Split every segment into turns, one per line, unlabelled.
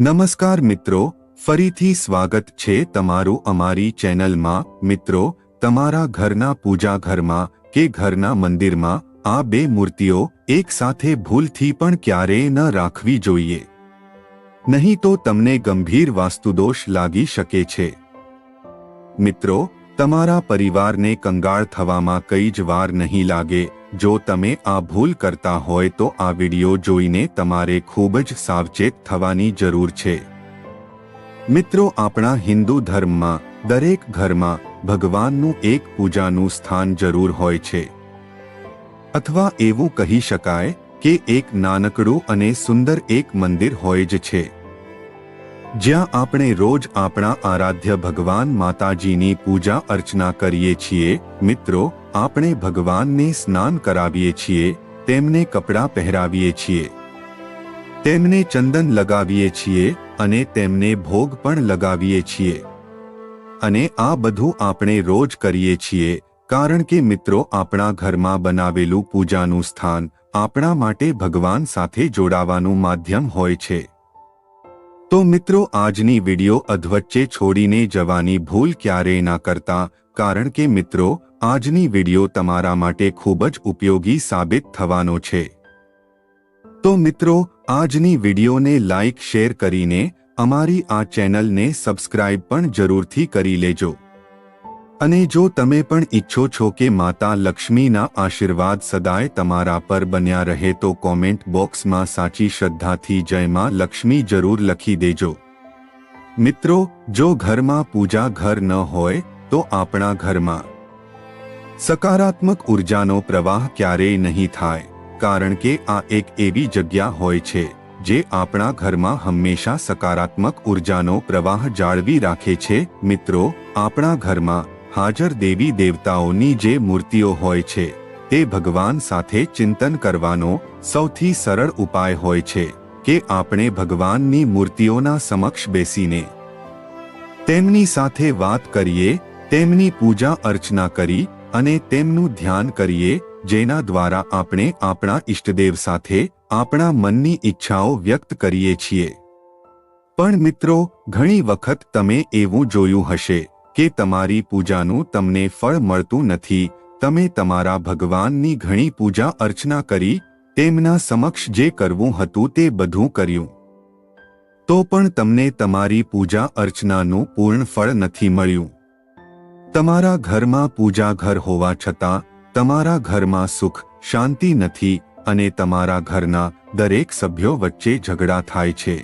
નમસ્કાર મિત્રો, ફરીથી સ્વાગત છે તમારું અમારી ચેનલમાં। મિત્રો, તમારા ઘરના પૂજા ઘરમાં કે ઘરના મંદિરમાં આ બે મૂર્તિઓ એક સાથે ભૂલથી પણ ક્યારેય ન રાખવી જોઈએ, નહીં તો તમને ગંભીર વાસ્તુદોષ લાગી શકે છે। મિત્રો, તમારા પરિવારને કંગાળ થવામાં કંઈ જ વાર નહીં લાગે જો તમે આ ભૂલ કરતા હોય તો આ વિડિયો જોઈને તમારે ખૂબ જ સાવચેત થવાની જરૂર છે। મિત્રો, આપણા હિન્દુ ધર્મમાં દરેક ઘરમાં ભગવાનનું એક પૂજાનું સ્થાન જરૂર હોય છે, અથવા એવું કહી શકાય કે એક નાનકડું અને સુંદર એક મંદિર હોય જ છે, જ્યાં આપણે રોજ આપણા આરાધ્ય ભગવાન માતાજીની પૂજા અર્ચના કરીએ છીએ। મિત્રો, આપણે ભગવાનને સ્નાન કરાવીએ છીએ, તેમને કપડાં પહેરાવીએ છીએ, તેમને ચંદન લગાવીએ છીએ અને તેમને ભોગ પણ લગાવીએ છીએ, અને આ બધું આપણે રોજ કરીએ છીએ કારણ કે મિત્રો, આપણા ઘરમાં બનાવેલું પૂજાનું સ્થાન આપણા માટે ભગવાન સાથે જોડાવાનું માધ્યમ હોય છે। તો મિત્રો, આજની વિડિયો અધવચ્ચે છોડીને જવાની ભૂલ ક્યારેય ના કરતા, કારણ કે મિત્રો, આજની વિડિયો તમારા માટે ખૂબ જ ઉપયોગી સાબિત થવાનો છે। તો મિત્રો, આજની વિડિયોને લાઈક શેર કરીને અમારી આ ચેનલને સબસ્ક્રાઇબ પણ જરૂરથી કરી લેજો। અને જો તમે પણ ઈચ્છો છો કે માતા લક્ષ્મીના આશીર્વાદ સદાય તમારા પર બન્યા રહે તો કોમેન્ટ બોક્સમાં સાચી શ્રદ્ધાથી જય માં લક્ષ્મી જરૂર લખી દેજો। મિત્રો, જો ઘરમાં પૂજા ઘર ન હોય તો આપણા ઘરમાં સકારાત્મક ઉર્જાનો પ્રવાહ ક્યારેય નહીં થાય, કારણ કે આ એક એવી જગ્યા હોય છે જે આપણા ઘરમાં હંમેશા સકારાત્મક ઉર્જાનો પ્રવાહ જાળવી રાખે છે। મિત્રો, આપણા ઘરમાં હાજર દેવી દેવતાઓની જે મૂર્તિઓ હોય છે તે ભગવાન સાથે ચિંતન કરવાનો સૌથી સરળ ઉપાય હોય છે કે આપણે ભગવાનની મૂર્તિઓના સમક્ષ બેસીને તેમની સાથે વાત કરીએ, તેમની પૂજા અર્ચના કરી અને તેમનું ધ્યાન કરીએ, જેના દ્વારા આપણે આપણા ઈષ્ટદેવ સાથે આપણા મનની ઈચ્છાઓ વ્યક્ત કરીએ છીએ। પણ મિત્રો, ઘણી વખત તમે એવું જોયું હશે કે તમારી પૂજાનું તમને ફળ મળતું નથી। તમે તમારા ભગવાનની ઘણી પૂજા અર્ચના કરી, તેમના સમક્ષ જે કરવું હતું તે બધું કર્યું, તો પણ તમને તમારી પૂજા અર્ચનાનું પૂર્ણ ફળ નથી મળ્યું। તમારા ઘરમાં પૂજા ઘર હોવા છતાં તમારા ઘરમાં સુખ શાંતિ નથી અને તમારા ઘરના દરેક સભ્યો વચ્ચે ઝઘડા થાય છે,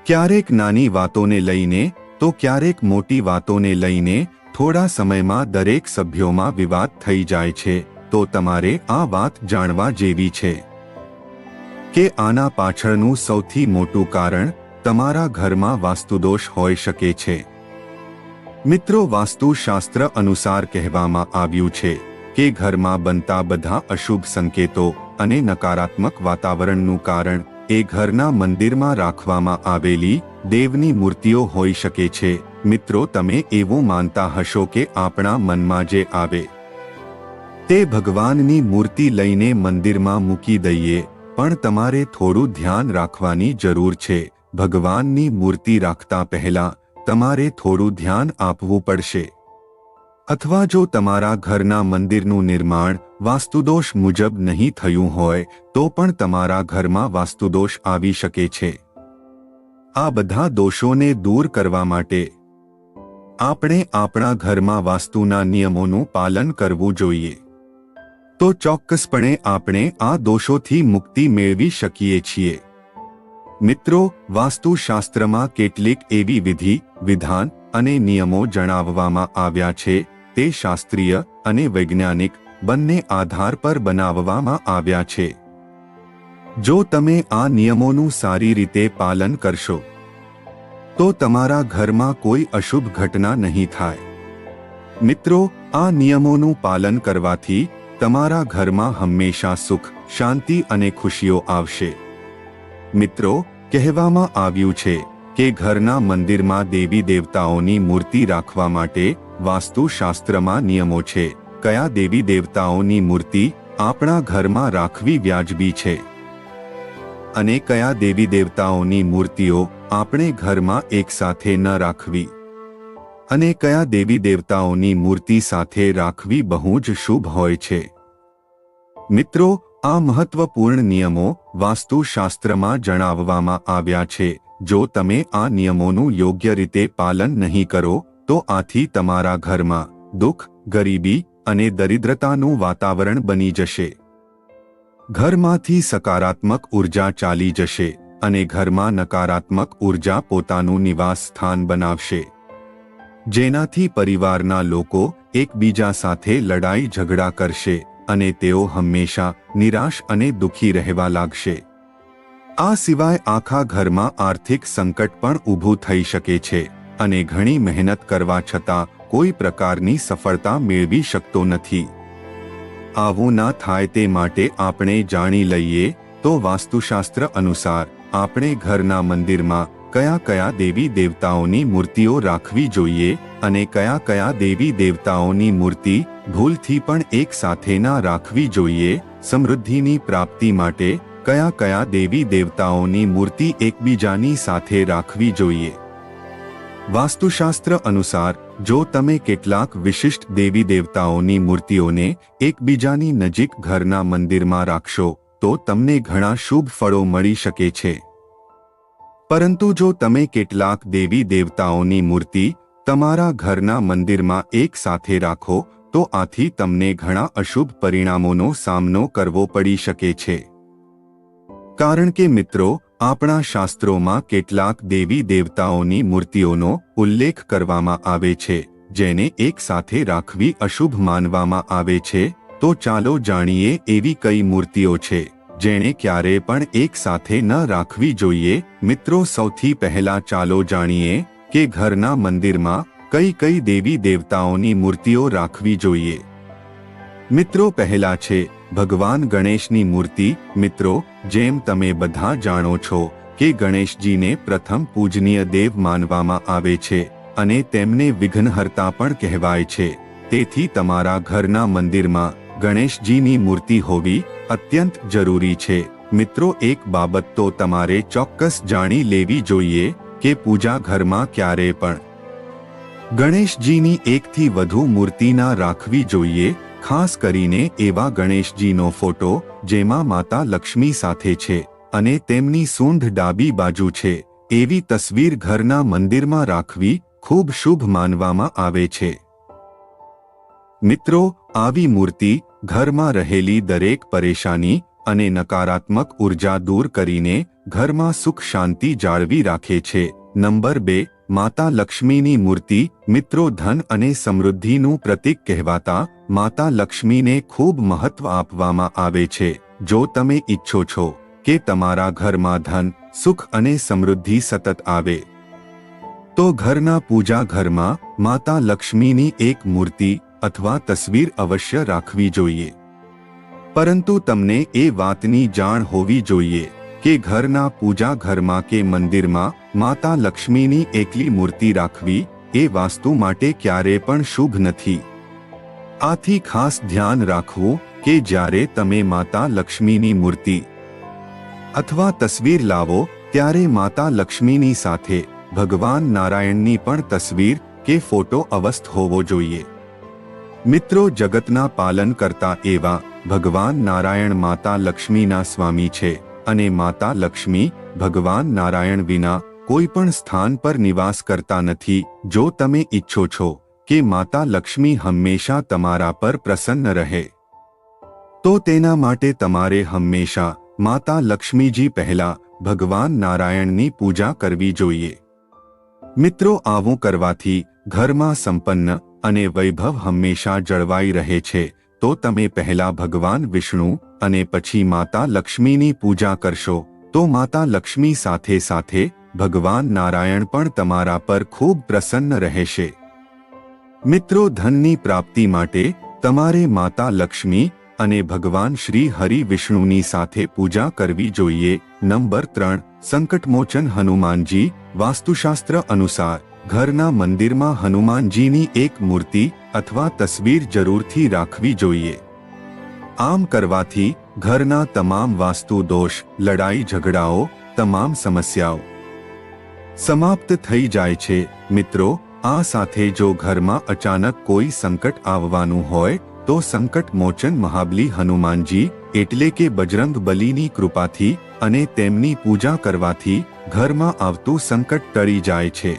ક્યારેક નાની વાતોને લઈને તો ક્યારેક મોટી વાતોને લઈને થોડા સમયમાં દરેક સભ્યોમાં વિવાદ થઈ જાય છે। તો તમારે આ વાત જાણવા જેવી છે કે આના પાછળનું સૌથી મોટું કારણ તમારા ઘરમાં વાસ્તુદોષ હોઈ શકે છે। મિત્રો, વાસ્તુશાસ્ત્ર અનુસાર કહેવામાં આવ્યું છે કે ઘરમાં બનતા બધા અશુભ સંકેતો અને નકારાત્મક વાતાવરણનું કારણ એ ઘરના મંદિરમાં રાખવામાં આવેલી દેવની મૂર્તિઓ હોઈ શકે છે। મિત્રો, તમે એવું માનતા હશો કે આપણા મનમાં જે આવે તે ભગવાનની મૂર્તિ લઈને મંદિરમાં મૂકી દઈએ, પણ તમારે થોડું ધ્યાન રાખવાની જરૂર છે। ભગવાનની મૂર્તિ રાખતા પહેલા તમારે થોડું ધ્યાન આપવું પડશે, અથવા જો તમારા ઘરના મંદિરનું નિર્માણ વાસ્તુદોષ મુજબ નહીં થયું હોય તો પણ તમારા ઘરમાં વાસ્તુદોષ આવી શકે છે। આ બધા દોષોને દૂર કરવા માટે આપણે આપણા ઘરમાં વાસ્તુના નિયમોનું પાલન કરવું જોઈએ, તો ચોક્કસપણે આપણે આ દોષોથી મુક્તિ મેળવી શકીએ છીએ। મિત્રો, વાસ્તુશાસ્ત્રમાં કેટલીક એવી વિધિ વિધાન અને નિયમો જણાવવામાં આવ્યા છે, તે શાસ્ત્રીય અને વૈજ્ઞાનિક બંને આધાર પર બનાવવામાં આવ્યા છે। જો તમે આ નિયમોનું સારી રીતે પાલન કરશો તો તમારા ઘરમાં કોઈ અશુભ ઘટના નહીં થાય। મિત્રો, આ નિયમોનું પાલન કરવાથી તમારા ઘરમાં હંમેશા સુખ શાંતિ અને ખુશીઓ આવશે। મિત્રો, કહેવામાં આવ્યું છે કે ઘરના મંદિરમાં દેવી દેવતાઓની મૂર્તિ રાખવા માટે વાસ્તુશાસ્ત્રમાં નિયમો છે। કયા દેવી દેવતાઓની મૂર્તિ આપણા ઘરમાં રાખવી વ્યાજબી છે અને કયા દેવી દેવતાઓની મૂર્તિઓ આપણે ઘરમાં એકસાથે ન રાખવી અને કયા દેવી દેવતાઓની મૂર્તિ સાથે રાખવી બહુ જ શુભ હોય છે। મિત્રો, આ મહત્વપૂર્ણ નિયમો વાસ્તુશાસ્ત્રમાં જણાવવામાં આવ્યા છે। જો તમે આ નિયમોનું યોગ્ય રીતે પાલન નહીં કરો તો આથી તમારા ઘરમાં દુઃખ, ગરીબી અને દરિદ્રતાનું વાતાવરણ બની જશે। ઘરમાંથી સકારાત્મક ઉર્જા ચાલી જશે અને ઘરમાં નકારાત્મક ઉર્જા પોતાનું નિવાસ સ્થાન બનાવશે, જેનાથી પરિવારના લોકો એકબીજા સાથે લડાઈ ઝઘડા કરશે અને તેઓ હંમેશા નિરાશ અને દુઃખી રહેવા લાગશે। આ સિવાય આખા ઘરમાં આર્થિક સંકટ પણ ઊભું થઈ શકે છે અને ઘણી મહેનત કરવા છતાં કોઈ પ્રકારની સફળતા મેળવી શકતો નથી। આવું ના થાય તે માટે આપણે જાણી લઈએ તો વાસ્તુશાસ્ત્ર અનુસાર આપણે ઘરના મંદિરમાં કયા કયા દેવી દેવતાઓની મૂર્તિઓ રાખવી જોઈએ અને કયા કયા દેવી દેવતાઓની મૂર્તિ ભૂલથી પણ એક સાથે ના રાખવી જોઈએ। સમૃદ્ધિની પ્રાપ્તિ માટે કયા કયા દેવી દેવતાઓની મૂર્તિ એકબીજાની સાથે રાખવી જોઈએ। વાસ્તુશાસ્ત્ર અનુસાર જો તમે કેટલાક વિશિષ્ટ દેવી દેવતાઓની મૂર્તિઓને એકબીજાની નજીક ઘરના મંદિરમાં રાખશો તો તમને ઘણા શુભ ફળો મળી શકે છે। પરંતુ જો તમે કેટલાક દેવી દેવતાઓની મૂર્તિ તમારા ઘરના મંદિરમાં એક સાથે રાખો તો આથી તમને ઘણા અશુભ પરિણામોનો સામનો કરવો પડી શકે છે। કારણ કે મિત્રો, આપણા શાસ્ત્રોમાં કેટલાક દેવી દેવતાઓની મૂર્તિઓનો ઉલ્લેખ કરવામાં આવે છે જેને એક સાથે રાખવી અશુભ માનવામાં આવે છે। તો ચાલો જાણીએ એવી કઈ મૂર્તિઓ છે જેણે ક્યારે પણ એક સાથે ન રાખવી જોઈએ। મિત્રો, સૌથી પહેલા ચાલો જાણીએ કે ઘરના મંદિરમાં કઈ કઈ દેવી દેવતાઓની મૂર્તિઓ રાખવી જોઈએ। મિત્રો, પહેલા છે ભગવાન ગણેશની મૂર્તિ। મિત્રો, જેમ તમે બધા જાણો છો કે ગણેશજીને પ્રથમ પૂજનીય દેવ માનવામાં આવે છે અને તેમને વિઘ્નહર્તા પણ કહેવાય છે। તેથી તમારા ઘરના મંદિરમાં ગણેશજીની મૂર્તિ હોવી અત્યંત જરૂરી છે। મિત્રો, એક બાબત તો તમારે ચોક્કસ જાણી લેવી જોઈએ કે પૂજા ઘરમાં ક્યારે પણ ગણેશજીની એકથી વધુ મૂર્તિ ના રાખવી જોઈએ। ખાસ કરીને એવા ગણેશજીનો ફોટો જેમાં માતા લક્ષ્મી સાથે છે અને તેમની સૂંઢ ડાબી બાજુ છે એવી તસવીર ઘરના મંદિરમાં રાખવી ખૂબ શુભ માનવામાં આવે છે। મિત્રો, આવી મૂર્તિ ઘરમાં રહેલી દરેક પરેશાની અને નકારાત્મક ઉર્જા દૂર કરીને ઘરમાં સુખ શાંતિ જાળવી રાખે છે। નંબર 2, માતા લક્ષ્મીની મૂર્તિ। મિત્રો, ધન અને સમૃદ્ધિનું પ્રતીક કહેવાતા માતા લક્ષ્મીને ખૂબ મહત્વ આપવામાં આવે છે। જો તમે ઈચ્છો છો કે તમારા ઘરમાં ધન, સુખ અને સમૃદ્ધિ સતત આવે તો ઘરના પૂજા ઘરમાં માતા લક્ષ્મીની એક મૂર્તિ અથવા તસવીર અવશ્ય રાખવી જોઈએ। પરંતુ તમને એ વાતની જાણ હોવી જોઈએ કે ઘરના પૂજા ઘરમાં કે મંદિરમાં માતા લક્ષ્મીની એકલી મૂર્તિ રાખવી એ વાસ્તુ માટે ક્યારે પણ શુભ નથી। આથી ખાસ ધ્યાન રાખવું કે જ્યારે તમે માતા લક્ષ્મીની મૂર્તિ અથવા તસવીર લાવો ત્યારે માતા લક્ષ્મીની સાથે ભગવાન નારાયણની પણ તસવીર કે ફોટો અવશ્ય હોવો જોઈએ। મિત્રો, જગતના પાલન કરતા એવા ભગવાન નારાયણ માતા લક્ષ્મીના સ્વામી છે અને માતા લક્ષ્મી ભગવાન નારાયણ વિના કોઈ પણ સ્થાન પર નિવાસ કરતા નથી। જો તમે ઈચ્છો છો કે માતા લક્ષ્મી હંમેશા તમારા પર પ્રસન્ન રહે તો તેના માટે તમારે હંમેશા માતા લક્ષ્મીજી પહેલા ભગવાન નારાયણની પૂજા કરવી જોઈએ। મિત્રો, આવું કરવાથી ઘરમાં સંપન્ન અને વૈભવ હંમેશા જળવાઈ રહે છે। તો તમે પહેલા ભગવાન વિષ્ણુ અને પછી માતા લક્ષ્મીની પૂજા કરશો તો માતા લક્ષ્મી સાથે સાથે ભગવાન નારાયણ પણ તમારા પર ખૂબ પ્રસન્ન રહેશે। મિત્રો, ધનની પ્રાપ્તિ માટે તમારે માતા લક્ષ્મી અને ભગવાન શ્રી હરિ વિષ્ણુની સાથે પૂજા કરવી જોઈએ। નંબર 3, સંકટમોચન હનુમાનજી। વાસ્તુશાસ્ત્ર અનુસાર ઘરના મંદિરમાં હનુમાનજીની એક મૂર્તિ અથવા તસવીર જરૂરથી રાખવી જોઈએ। આમ કરવાથી ઘરના તમામ વાસ્તુ દોષ, લડાઈ ઝઘડાઓ, તમામ સમસ્યાઓ સમાપ્ત થઈ જાય છે। મિત્રો, આ સાથે જો ઘરમાં અચાનક કોઈ સંકટ આવવાનું હોય તો સંકટ મોચન મહાબલી હનુમાનજી એટલે કે બજરંગ બલીની કૃપાથી અને તેમની પૂજા કરવાથી ઘરમાં આવતું સંકટ ટળી જાય છે।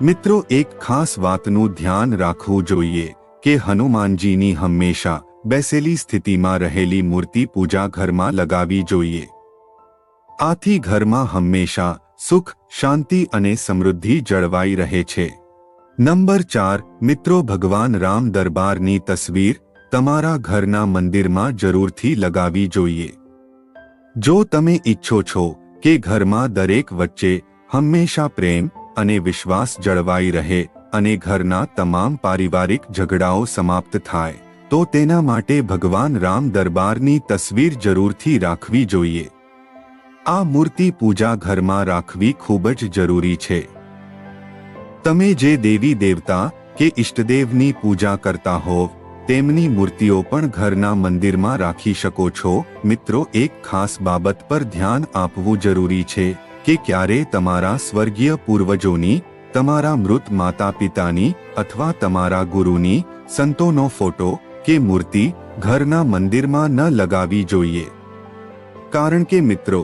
મિત્રો, એક ખાસ વાતનું ધ્યાન રાખવું જોઈએ કે હનુમાનજીની હંમેશા બેસેલી સ્થિતિમાં રહેલી મૂર્તિ પૂજા ઘરમાં લગાવવી જોઈએ। આથી ઘરમાં હંમેશા સુખ, શાંતિ અને સમૃદ્ધિ જળવાઈ રહે છે। નંબર 4 મિત્રો, ભગવાન રામ દરબારની તસવીર તમારા ઘરના મંદિરમાં જરૂરથી લગાવવી જોઈએ। જો તમે ઈચ્છો છો કે ઘરમાં દરેક વચ્ચે હંમેશા પ્રેમ અને વિશ્વાસ જળવાઈ રહે અને ઘરના તમામ પારિવારિક ઝઘડાઓ સમાપ્ત થાય તો તેના માટે ભગવાન રામ દરબારની તસવીર જરૂરથી રાખવી જોઈએ। આ મૂર્તિ પૂજા ઘરમાં રાખવી ખૂબ જ જરૂરી છે। તમે જે દેવી દેવતા કે ઇષ્ટદેવની પૂજા કરતા હોવ તેમની મૂર્તિઓ પણ ઘરના મંદિરમાં રાખી શકો છો। મિત્રો, એક ખાસ બાબત પર ધ્યાન આપવું જરૂરી છે કે ક્યારે તમારા સ્વર્ગીય પૂર્વજોની, તમારા મૃત માતા પિતાની અથવા તમારા ગુરુની, સંતોનો ફોટો કે મૂર્તિ ઘરના મંદિરમાં ન લગાવવી જોઈએ। કારણ કે મિત્રો,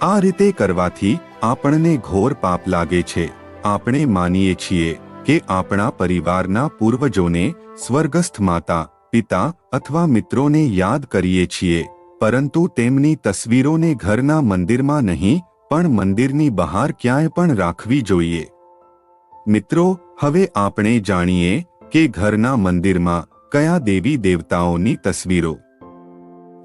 આ રીતે કરવાથી આપણને ઘોર પાપ લાગે છે। આપણે માનીએ છીએ કે આપણા પરિવારના પૂર્વજોને, સ્વર્ગસ્થ માતા, પિતા અથવા મિત્રોને યાદ કરીએ છીએ, પરંતુ તેમની તસવીરોને ઘરના મંદિરમાં નહીં પણ મંદિરની બહાર ક્યાંય પણ રાખવી જોઈએ। મિત્રો, હવે આપણે જાણીએ કે ઘરના મંદિરમાં કયા દેવી દેવતાઓની તસવીરો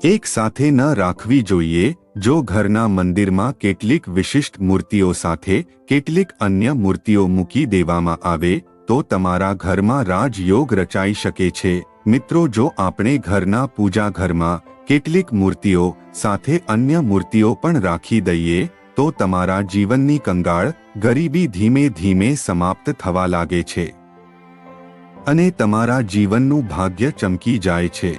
એક સાથે ન રાખવી જોઈએ। જો ઘરના મંદિરમાં કેટલીક વિશિષ્ટ મૂર્તિઓ સાથે કેટલીક અન્ય મૂર્તિઓ મૂકી દેવામાં આવે તો તમારા ઘરમાં રાજયોગ રચાઈ શકે છે। મિત્રો, જો આપણે ઘરના પૂજા ઘરમાં કેટલીક મૂર્તિઓ સાથે અન્ય મૂર્તિઓ પણ રાખી દઈએ તો તમારા જીવનની કંગાળ, ગરીબી ધીમે ધીમે સમાપ્ત થવા લાગે છે અને તમારા જીવનનું ભાગ્ય ચમકી જાય છે।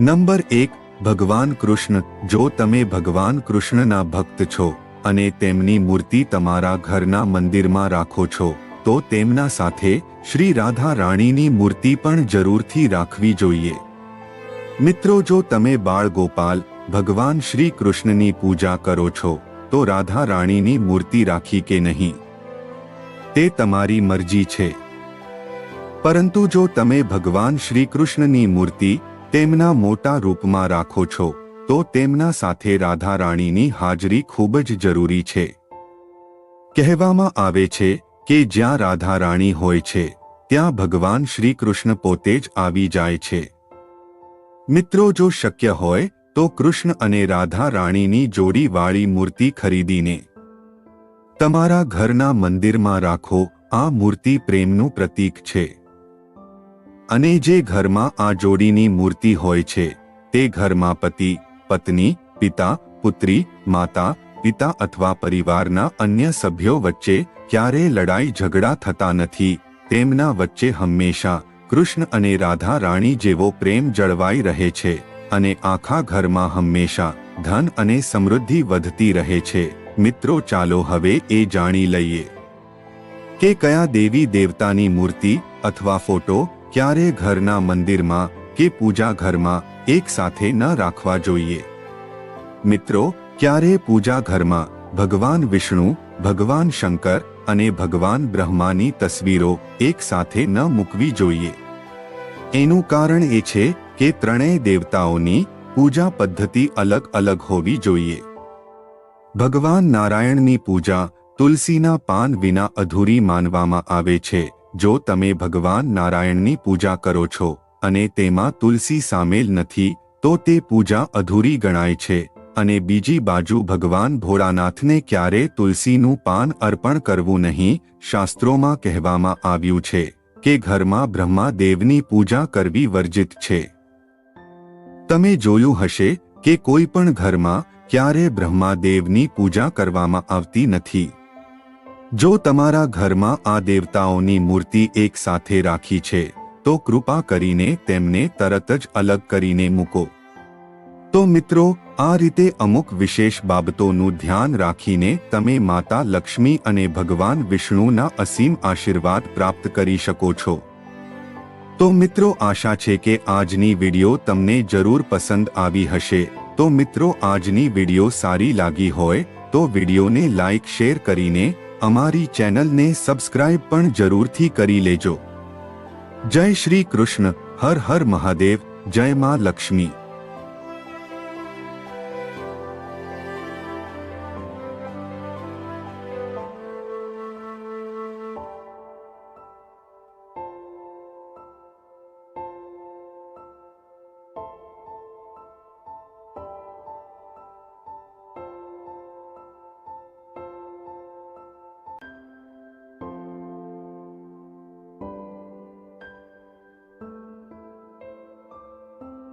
નંબર 1 ભગવાન કૃષ્ણ। જો તમે ભગવાન કૃષ્ણના ભક્ત છો અને તેમની મૂર્તિ તમારા ઘરના મંદિરમાં રાખો છો તો તેમના સાથે શ્રી રાધા રાણીની મૂર્તિ પણ જરૂરથી રાખવી જોઈએ। મિત્રો, જો તમે બાળ ગોપાલ ભગવાન શ્રી કૃષ્ણની પૂજા કરો છો તો રાધા રાણીની મૂર્તિ રાખી કે નહીં તે તમારી મરજી છે। પરંતુ જો તમે ભગવાન શ્રી કૃષ્ણની મૂર્તિ તેમના મોટા રૂપમાં રાખો છો તો તેમના સાથે રાધા રાણીની હાજરી ખૂબ જ જરૂરી છે। કહેવામાં આવે છે કે જ્યાં રાધા રાણી હોય છે ત્યાં ભગવાન શ્રી કૃષ્ણ પોતે જ આવી જાય છે। મિત્રો, જો શક્ય હોય તો કૃષ્ણ અને રાધા રાણીની જોડીવાળી મૂર્તિ ખરીદીને તમારા ઘરના મંદિરમાં રાખો। આ મૂર્તિ પ્રેમનું પ્રતીક છે અને જે ઘરમાં આ જોડીની મૂર્તિ હોય છે તે ઘરમાં પતિ, પત્ની, પિતા, પુત્રી, માતા, પિતા અથવા પરિવારના અન્ય સભ્યો વચ્ચે ક્યારેય લડાઈ ઝઘડા થતા નથી। તેમના વચ્ચે હંમેશા કૃષ્ણ અને રાધા રાણી જેવો પ્રેમ જળવાઈ રહે છે અને આખા ઘરમાં હંમેશા ધન અને સમૃદ્ધિ વધતી રહે છે। મિત્રો, ચાલો હવે એ જાણી લઈએ કે કયા દેવી દેવતાની મૂર્તિ અથવા ફોટો ક્યારે ઘરના મંદિરમાં કે પૂજા ઘરમાં એક સાથે ન રાખવા જોઈએ। મિત્રો, ક્યારે પૂજા ઘરમાં ભગવાન વિષ્ણુ, ભગવાન શંકર અને ભગવાન બ્રહ્માની તસવીરો એક સાથે ન મૂકવી જોઈએ। એનું કારણ એ છે કે ત્રણેય દેવતાઓની પૂજા પદ્ધતિ અલગ અલગ હોવી જોઈએ। ભગવાન નારાયણની પૂજા તુલસીના પાન વિના અધૂરી માનવામાં આવે છે। જો તમે ભગવાન નારાયણની પૂજા કરો છો અને તેમાં તુલસી સામેલ નથી તો તે પૂજા અધૂરી ગણાય છે અને બીજી બાજુ ભગવાન ભોળાનાથને ક્યારે તુલસીનું પાન અર્પણ કરવું નહીં। શાસ્ત્રોમાં કહેવામાં આવ્યું છે કે ઘરમાં બ્રહ્માદેવની પૂજા કરવી વર્જિત છે। તમે જોયું હશે કે કોઈ પણ ઘરમાં ક્યારે બ્રહ્માદેવની પૂજા કરવામાં આવતી નથી। જો તમારા ઘરમાં આ દેવતાઓની મૂર્તિ એક સાથે રાખી છે તો કૃપા કરીને તેમને તરત જ અલગ કરીને મૂકો। તો મિત્રો, આ રીતે અમુક વિશેષ બાબતોનું ધ્યાન રાખીને તમે માતા લક્ષ્મી અને ભગવાન વિષ્ણુના અસીમ આશીર્વાદ પ્રાપ્ત કરી શકો છો। તો મિત્રો, આશા છે કે આજની વિડિયો તમને જરૂર પસંદ આવી હશે। તો મિત્રો, આજની વિડિયો સારી લાગી હોય તો વિડિયોને લાઈક શેર કરીને અમારી ચેનલને સબસ્ક્રાઇબ પણ જરૂરથી કરી લેજો। જય શ્રી કૃષ્ણ। હર હર મહાદેવ। જય માં લક્ષ્મી।